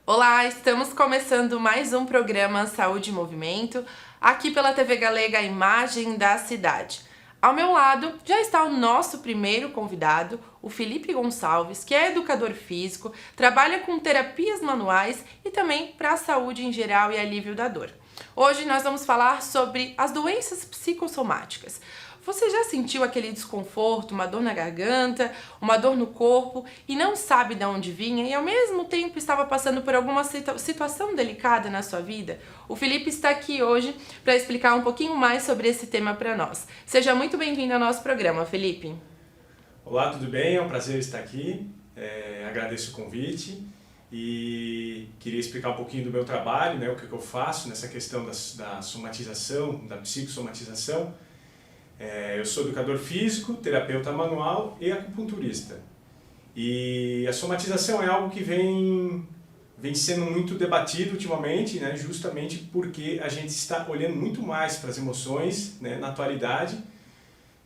Olá, estamos começando mais um programa Saúde em Movimento, aqui pela TV Galega, a imagem da cidade. Ao meu lado já está o nosso primeiro convidado, o Felipe Gonçalves, que é educador físico, trabalha com terapias manuais e também para a saúde em geral e alívio da dor. Hoje nós vamos falar sobre as doenças psicossomáticas. Você já sentiu aquele desconforto, uma dor na garganta, uma dor no corpo e não sabe de onde vinha e ao mesmo tempo estava passando por alguma situação delicada na sua vida? O Felipe está aqui hoje para explicar um pouquinho mais sobre esse tema para nós. Seja muito bem-vindo ao nosso programa, Felipe. Olá, tudo bem? É um prazer estar aqui. Agradeço o convite e queria explicar um pouquinho do meu trabalho, né, o que eu faço nessa questão da somatização, da psicossomatização. Eu sou educador físico, terapeuta manual e acupunturista. E a somatização é algo que vem sendo muito debatido ultimamente, né, justamente porque a gente está olhando muito mais para as emoções, né, na atualidade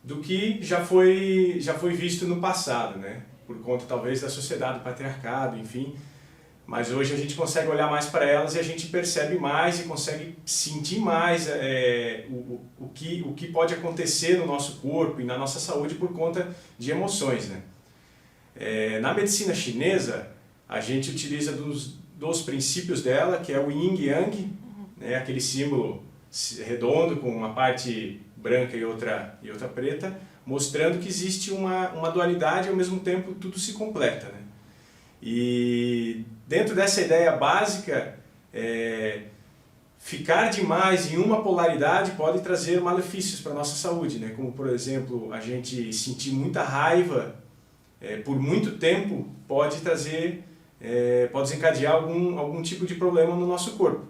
do que já foi visto no passado, né, por conta talvez da sociedade, do patriarcado, enfim. Mas hoje a gente consegue olhar mais para elas e a gente percebe mais e consegue sentir mais o que pode acontecer no nosso corpo e na nossa saúde por conta de emoções, né? Na medicina chinesa, a gente utiliza dos princípios dela, que é o Yin e Yang, né? Aquele símbolo redondo com uma parte branca e outra preta, mostrando que existe uma dualidade e ao mesmo tempo tudo se completa, né? E dentro dessa ideia básica, ficar demais em uma polaridade pode trazer malefícios para a nossa saúde, né? Como, por exemplo, a gente sentir muita raiva por muito tempo pode desencadear algum tipo de problema no nosso corpo.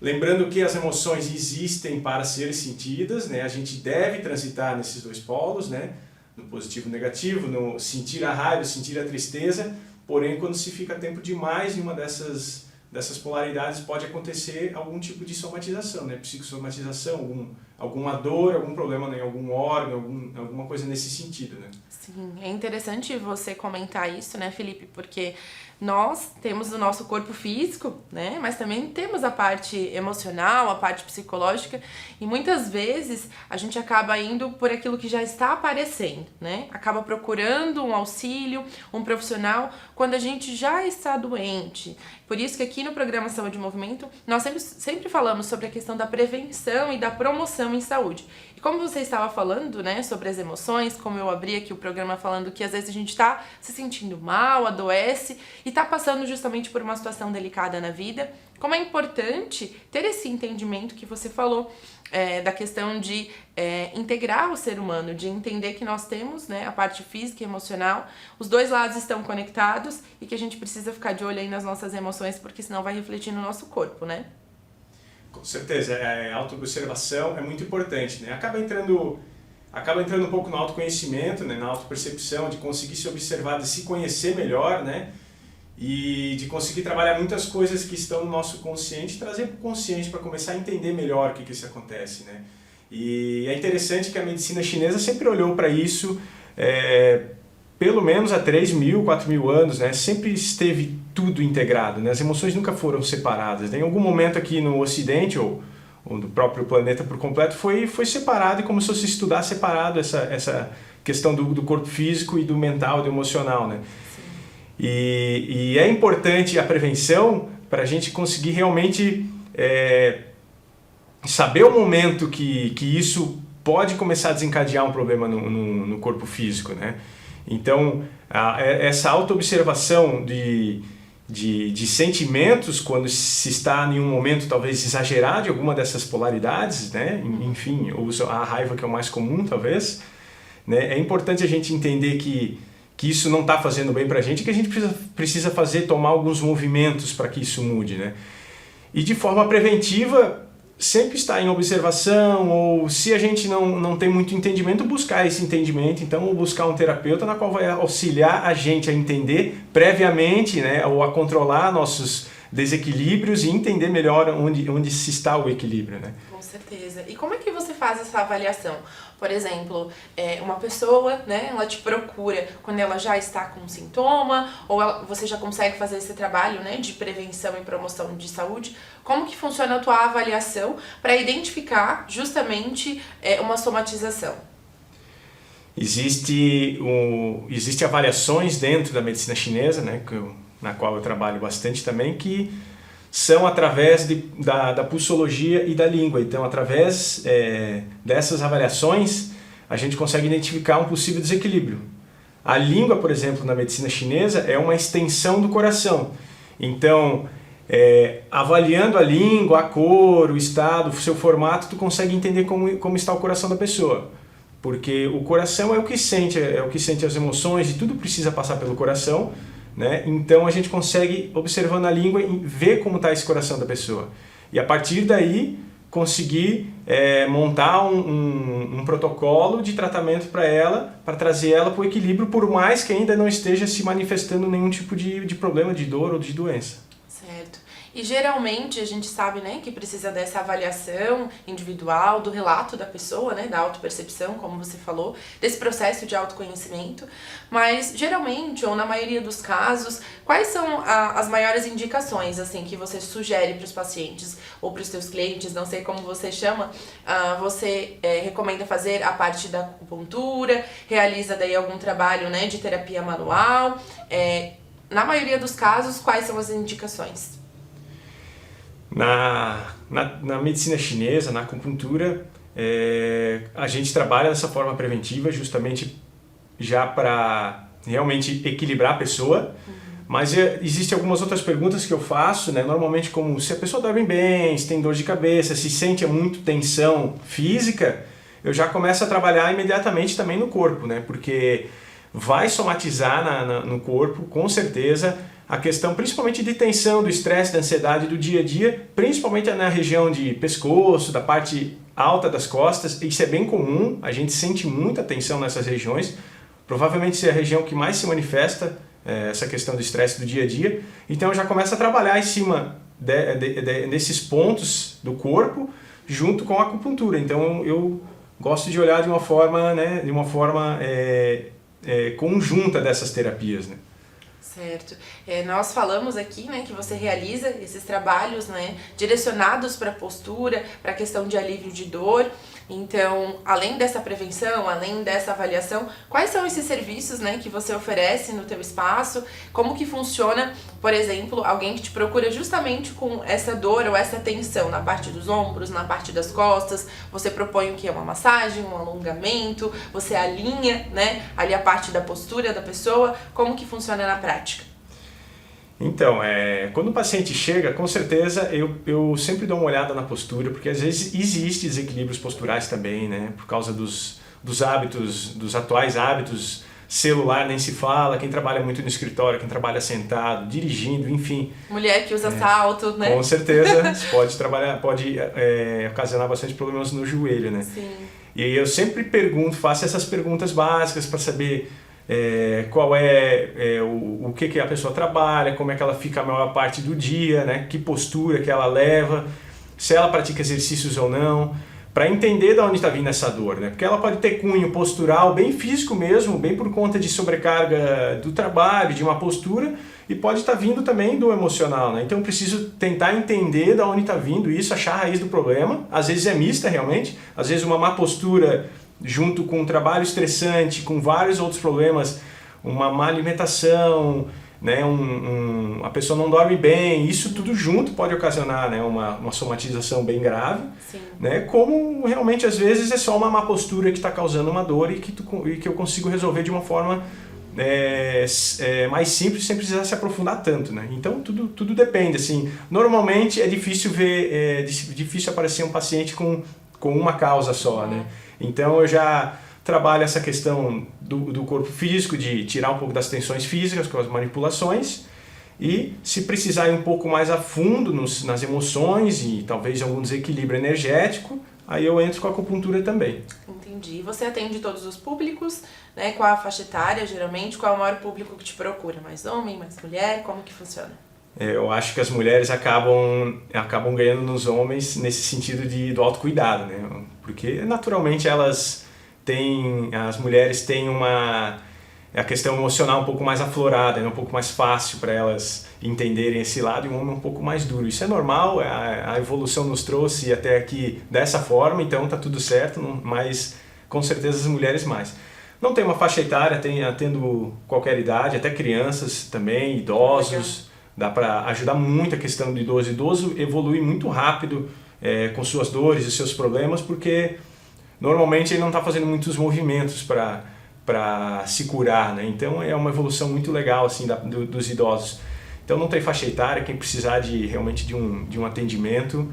Lembrando que as emoções existem para serem sentidas, né? A gente deve transitar nesses dois polos, né? No positivo e negativo, no sentir a raiva, sentir a tristeza. Porém, quando se fica tempo demais em uma dessas polaridades, pode acontecer algum tipo de somatização, né? Psicossomatização, alguma dor, algum problema em algum órgão, alguma coisa nesse sentido, né? Sim, é interessante você comentar isso, né, Felipe? Porque nós temos o nosso corpo físico, né? Mas também temos a parte emocional, a parte psicológica e muitas vezes a gente acaba indo por aquilo que já está aparecendo, né? Acaba procurando um auxílio, um profissional quando a gente já está doente. Por isso que aqui no programa Saúde em Movimento nós sempre falamos sobre a questão da prevenção e da promoção em saúde. E como você estava falando, né, sobre as emoções, como eu abri aqui o programa falando que às vezes a gente está se sentindo mal, adoece e está passando justamente por uma situação delicada na vida, como é importante ter esse entendimento que você falou, da questão de integrar o ser humano, de entender que nós temos, né, a parte física e emocional, os dois lados estão conectados e que a gente precisa ficar de olho aí nas nossas emoções, porque senão vai refletir no nosso corpo, né? Com certeza, a autoobservação é muito importante, né? Acaba entrando um pouco no autoconhecimento, né, na autopercepção, de conseguir se observar, de se conhecer melhor, né? E de conseguir trabalhar muitas coisas que estão no nosso consciente, trazer para o consciente para começar a entender melhor o que isso acontece, né? E é interessante que a medicina chinesa sempre olhou para isso, pelo menos há 3.000, 4.000 anos, né? Sempre esteve tudo integrado, né? As emoções nunca foram separadas. Em algum momento aqui no Ocidente, ou no próprio planeta por completo, foi separado e começou a se estudar separado essa questão do corpo físico e do mental, do emocional, né? E é importante a prevenção para a gente conseguir realmente saber o momento que isso pode começar a desencadear um problema no corpo físico, né? Então, essa autoobservação de sentimentos quando se está em um momento talvez exagerado de alguma dessas polaridades, né? Enfim, a raiva que é o mais comum talvez, né? É importante a gente entender que isso não está fazendo bem para a gente, que a gente precisa tomar alguns movimentos para que isso mude, né? E de forma preventiva, sempre estar em observação, ou se a gente não tem muito entendimento, buscar esse entendimento, então, ou buscar um terapeuta na qual vai auxiliar a gente a entender previamente, né, ou a controlar nossos desequilíbrios e entender melhor onde se está o equilíbrio, né? Com certeza. E como é que você faz essa avaliação? Por exemplo, uma pessoa, né, ela te procura quando ela já está com um sintoma, ou você já consegue fazer esse trabalho, né, de prevenção e promoção de saúde. Como que funciona a tua avaliação para identificar justamente uma somatização? Existe avaliações dentro da medicina chinesa, né, na qual eu trabalho bastante também, que são através da pulsologia e da língua. Então, através dessas avaliações, a gente consegue identificar um possível desequilíbrio. A língua, por exemplo, na medicina chinesa, é uma extensão do coração. Então, avaliando a língua, a cor, o estado, o seu formato, tu consegue entender como está o coração da pessoa. Porque o coração é o que sente as emoções e tudo precisa passar pelo coração, né? Então a gente consegue, observando a língua, ver como está esse coração da pessoa. E a partir daí conseguir montar um protocolo de tratamento para ela, para trazer ela para o equilíbrio, por mais que ainda não esteja se manifestando nenhum tipo de problema, de dor ou de doença. Certo. E geralmente a gente sabe, né, que precisa dessa avaliação individual, do relato da pessoa, né, da autopercepção, como você falou, desse processo de autoconhecimento, mas geralmente, ou na maioria dos casos, quais são as maiores indicações, assim, que você sugere para os pacientes ou para os seus clientes, não sei como você chama, você recomenda fazer a parte da acupuntura, realiza daí algum trabalho, né, de terapia manual, na maioria dos casos, quais são as indicações? Na medicina chinesa, na acupuntura, a gente trabalha dessa forma preventiva, justamente já para realmente equilibrar a pessoa. Mas existem algumas outras perguntas que eu faço, né? Normalmente como se a pessoa dorme bem, se tem dor de cabeça, se sente muito tensão física, eu já começo a trabalhar imediatamente também no corpo, né? Porque vai somatizar no corpo, com certeza, a questão principalmente de tensão, do estresse, da ansiedade do dia a dia, principalmente na região de pescoço, da parte alta das costas. Isso é bem comum, a gente sente muita tensão nessas regiões. Provavelmente é a região que mais se manifesta essa questão do estresse do dia a dia. Então eu já começo a trabalhar em cima desses pontos do corpo junto com a acupuntura. Então eu gosto de olhar de uma forma, né, conjunta dessas terapias, né? Certo. Nós falamos aqui, né, que você realiza esses trabalhos, né, direcionados para a postura, para a questão de alívio de dor. Então, além dessa prevenção, além dessa avaliação, quais são esses serviços, né, que você oferece no teu espaço? Como que funciona, por exemplo, alguém que te procura justamente com essa dor ou essa tensão na parte dos ombros, na parte das costas? Você propõe o que? Uma massagem, um alongamento? Você alinha, né, ali a parte da postura da pessoa? Como que funciona na prática? Então, quando o paciente chega, com certeza eu sempre dou uma olhada na postura, porque às vezes existem desequilíbrios posturais também, né? Por causa dos hábitos, dos atuais hábitos, celular nem se fala, quem trabalha muito no escritório, quem trabalha sentado, dirigindo, enfim. Mulher que usa salto, né? Com certeza, pode ocasionar bastante problemas no joelho, né? Sim. E eu sempre faço essas perguntas básicas para saber qual o que a pessoa trabalha, como é que ela fica a maior parte do dia, né? Que postura que ela leva, se ela pratica exercícios ou não, para entender de onde está vindo essa dor, né? Porque ela pode ter cunho postural, bem físico mesmo, bem por conta de sobrecarga do trabalho, de uma postura, e pode estar vindo também do emocional, né? Então eu preciso tentar entender de onde está vindo isso, achar a raiz do problema. Às vezes é mista realmente, às vezes uma má postura junto com um trabalho estressante, com vários outros problemas, uma má alimentação, né, a pessoa não dorme bem, isso tudo junto pode ocasionar, né, uma somatização bem grave. Sim. Né, como realmente às vezes é só uma má postura que está causando uma dor e que eu consigo resolver de uma forma mais simples, sem precisar se aprofundar tanto, né? Então tudo depende, assim. Normalmente é difícil difícil aparecer um paciente com uma causa só, né? Então eu já trabalho essa questão do corpo físico, de tirar um pouco das tensões físicas com as manipulações, e se precisar ir um pouco mais a fundo nas emoções e talvez algum desequilíbrio energético, aí eu entro com a acupuntura também. Entendi. Você atende todos os públicos, né? Qual a faixa etária, geralmente? Qual é o maior público que te procura? Mais homem, mais mulher? Como que funciona? eu acho que as mulheres acabam ganhando nos homens nesse sentido do autocuidado, né? Porque naturalmente as mulheres têm a questão emocional um pouco mais aflorada, né? Um pouco mais fácil para elas entenderem esse lado, e o homem é um pouco mais duro. Isso é normal, a evolução nos trouxe até aqui dessa forma, então tá tudo certo, mas com certeza as mulheres mais. Não tem uma faixa etária, tendo qualquer idade, até crianças também, idosos. Dá para ajudar muito a questão do idoso. O idoso evolui muito rápido com suas dores e seus problemas, porque normalmente ele não está fazendo muitos movimentos para se curar, né? Então é uma evolução muito legal assim, dos idosos. Então não tem faixa etária, quem precisar realmente de um atendimento,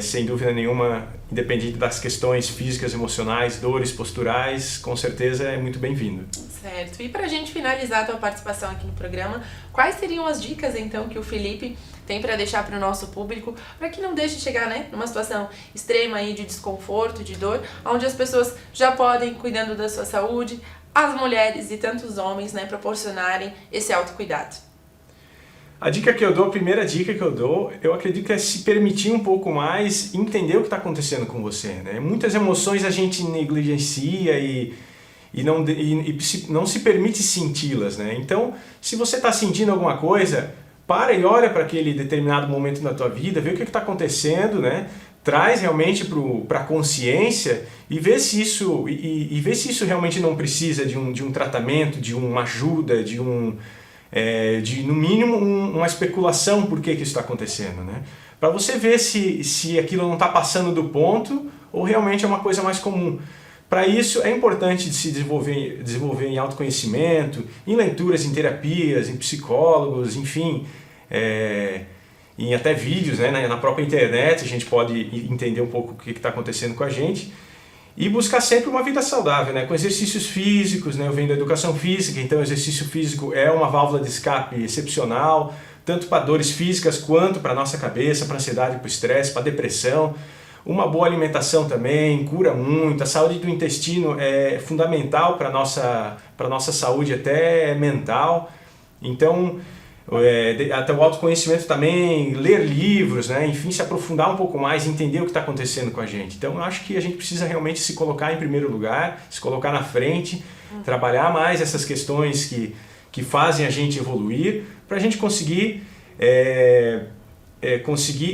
sem dúvida nenhuma, independente das questões físicas, emocionais, dores posturais, com certeza é muito bem-vindo. Certo. E para a gente finalizar a tua participação aqui no programa, quais seriam as dicas então que o Felipe tem para deixar para o nosso público, para que não deixe de chegar, né, numa situação extrema aí de desconforto, de dor, onde as pessoas já podem, cuidando da sua saúde, as mulheres e tantos homens, né, proporcionarem esse autocuidado? A primeira dica que eu dou, eu acredito que é se permitir um pouco mais entender o que está acontecendo com você, né? Muitas emoções a gente negligencia e não se permite senti-las, né? Então, se você está sentindo alguma coisa, para e olha para aquele determinado momento da tua vida, vê o que está acontecendo, né? Traz realmente para a consciência e vê se isso realmente não precisa de um tratamento, de uma ajuda, de no mínimo uma especulação por que isso está acontecendo, né? Para você ver se aquilo não está passando do ponto ou realmente é uma coisa mais comum. Para isso é importante se desenvolver em autoconhecimento, em leituras, em terapias, em psicólogos, enfim, em até vídeos, né? Na própria internet a gente pode entender um pouco o que está acontecendo com a gente. E buscar sempre uma vida saudável, né? Com exercícios físicos, né? Eu venho da educação física, então o exercício físico é uma válvula de escape excepcional, tanto para dores físicas quanto para a nossa cabeça, para ansiedade, para o estresse, para depressão. Uma boa alimentação também cura muito, a saúde do intestino é fundamental para a nossa saúde até mental. Então, até o autoconhecimento também, ler livros, né? Enfim, se aprofundar um pouco mais, entender o que está acontecendo com a gente. Então, eu acho que a gente precisa realmente se colocar em primeiro lugar, se colocar na frente, trabalhar mais essas questões que fazem a gente evoluir, para a gente conseguir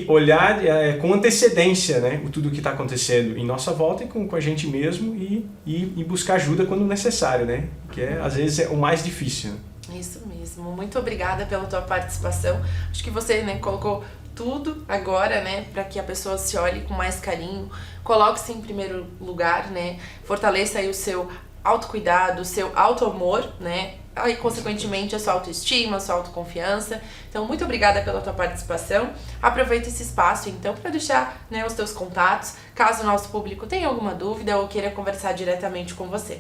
olhar com antecedência, né? Tudo o que está acontecendo em nossa volta e com a gente mesmo e buscar ajuda quando necessário, né? Que às vezes é o mais difícil, né? Isso mesmo. Muito obrigada pela tua participação. Acho que você, né, colocou tudo agora, né, para que a pessoa se olhe com mais carinho, coloque-se em primeiro lugar, né, fortaleça aí o seu autocuidado, o seu autoamor, né, aí consequentemente a sua autoestima, a sua autoconfiança. Então, muito obrigada pela tua participação. Aproveita esse espaço, então, para deixar, né, os teus contatos, caso o nosso público tenha alguma dúvida ou queira conversar diretamente com você.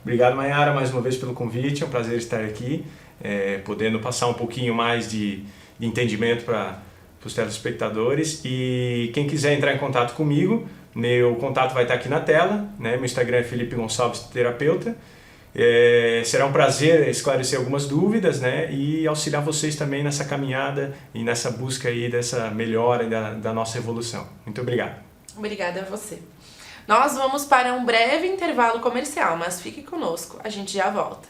Obrigado, Mayara, mais uma vez pelo convite. É um prazer estar aqui, podendo passar um pouquinho mais de entendimento para os telespectadores. E quem quiser entrar em contato comigo, meu contato vai estar aqui na tela, né? Meu Instagram é Felipe Gonçalves Terapeuta. Será um prazer esclarecer algumas dúvidas, né? E auxiliar vocês também nessa caminhada e nessa busca aí dessa melhora da nossa evolução. Muito obrigado. Obrigada a você. Nós vamos para um breve intervalo comercial, mas fique conosco, a gente já volta.